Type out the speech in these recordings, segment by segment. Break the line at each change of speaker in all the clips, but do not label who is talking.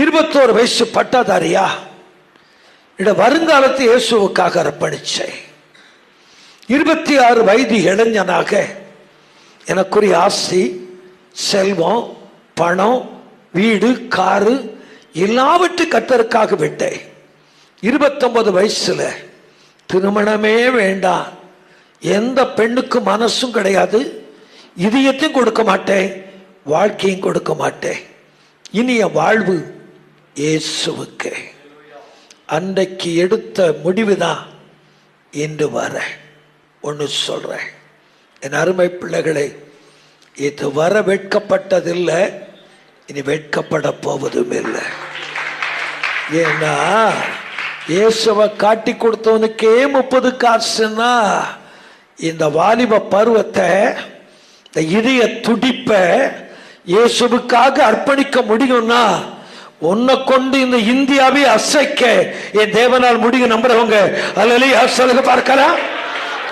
21 வயசு பட்டாதாரியா வருங்காலத்தை இயேசுவுக்காக அர்ப்பணிச்சேன். 26 வயது இளைஞனாக எனக்குரிய ஆஸ்தி, செல்வம், பணம், வீடு, காரு எல்லாவற்றையும் கர்த்தருக்காக விட்டேன். 29 வயசுல திருமணமே வேண்டாம், எந்த பெண்ணுக்கு மனசும் கிடையாது, இதயத்தையும் கொடுக்க மாட்டேன், வாழ்க்கையும் கொடுக்க மாட்டேன், இனிய வாழ்வு இயேசுவுக்கு. அன்றைக்கு எடுத்த முடிவுதான் இன்று வர ஒன்று சொல்றேன். என் அருமை பிள்ளைகளை, இது வர வெட்கப்பட்டதில்லை, இனி வெட்கப்பட போவதும் இல்லை. ஏன்னா இயேசுவை காட்டி கொடுத்தவனுக்கே 30 காசுன்னா இந்த வாலிப பருவத்தை, இந்த இதய துடிப்ப இயேசுவுக்காக அர்ப்பணிக்க முடியும்னா உன்னை கொண்டு இந்த இந்தியாவை அசைக்க என் தேவனால் முடியும். நம்புறவங்க அல்லேலூயா சொல்லுங்க பார்க்கலாம்.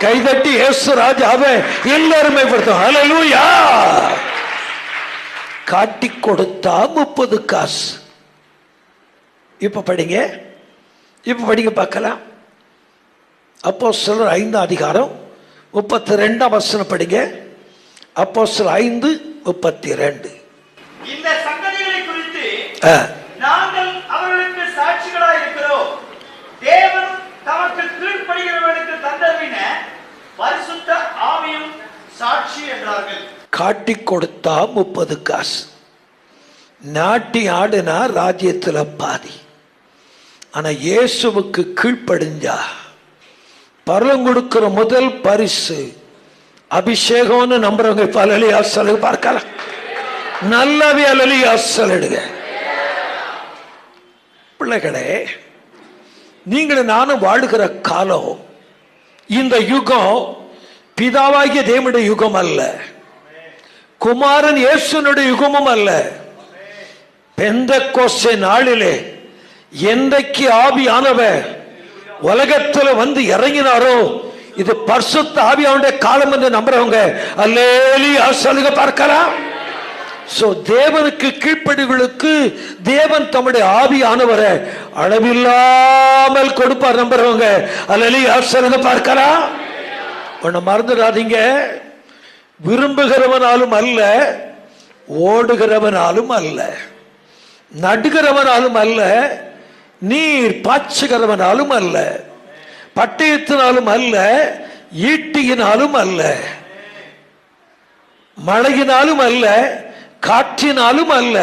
கைதட்டி இயேசு ராஜாவை எல்லாருமே படுத்தும். அல்லேலூயா. காட்டி கொடுத்தா 30 காசு. இப்ப படிங்க, இப்ப படிங்க பார்க்கலாம். அப்போஸ்தலர் 5 அதிகாரம் 32 வசனம் படிங்க. அப்போஸ்தலர் 5:32.
இந்த சங்கதிகளை குறித்து நாங்கள் அவர்களுக்கு சாட்சிகளாய் இருக்கிறோம். தேவன் தமக்கு கீழ்ப்படுகிறவர்களுக்கு தந்தருளின பரிசுத்த ஆவியும் சாட்சி என்றார்கள்.
காட்டி கொடுத்தா 30 காசு. நாட்டி ஆடுனா ராஜ்யத்துல பாதி. ஆனா இயேசுவுக்கு கீழ்ப்படிஞ்சா பரலோகம் கொடுக்கிற முதல் பரிசு அபிஷேகம்னு நம்புறவங்க அல்லேலூயா சொல்லுங்க பார்க்கலாம். நல்லாவே அல்லேலூயா சொல்லுங்க. பிள்ளைகளே, நீங்கள் நானும் வாழுகிற காலம், இந்த யுகம் பிதாவாகிய தேவனுடைய யுகம் அல்ல, குமாரன் இயேசுனுடைய யுகமும் அல்ல. பெந்தெக்கோஸ்தே நாளிலே என்றைக்கு ஆவியானவர் உலகத்துல வந்து இறங்கினாரோ, இது பரிசுத்த ஆவியானுடைய காலம் என்று நம்புறவங்க அல்லேலூயா சொல்லுங்க பார்க்கலாம். சோ தேவனுக்கு கீழ்ப்படிகளுக்கு தேவன் தம்முடைய ஆவியானவரை அளவில்லாமல் கொடுப்பார். நம்புறவங்க அல்லேலூயா சொல்லுங்க பார்க்கலாம். ஒண்ணு மறந்துடாதீங்க, விரும்புகிறவனாலும் அல்ல, ஓடுகிறவனாலும் அல்ல, நடுகிறவனாலும் அல்ல, நீர் பாய்ச்சுகிறவனாலும் அல்ல, பட்டயத்தினாலும் அல்ல, ஈட்டியினாலும் அல்ல, மழையினாலும் அல்ல, காற்றினாலும் அல்ல.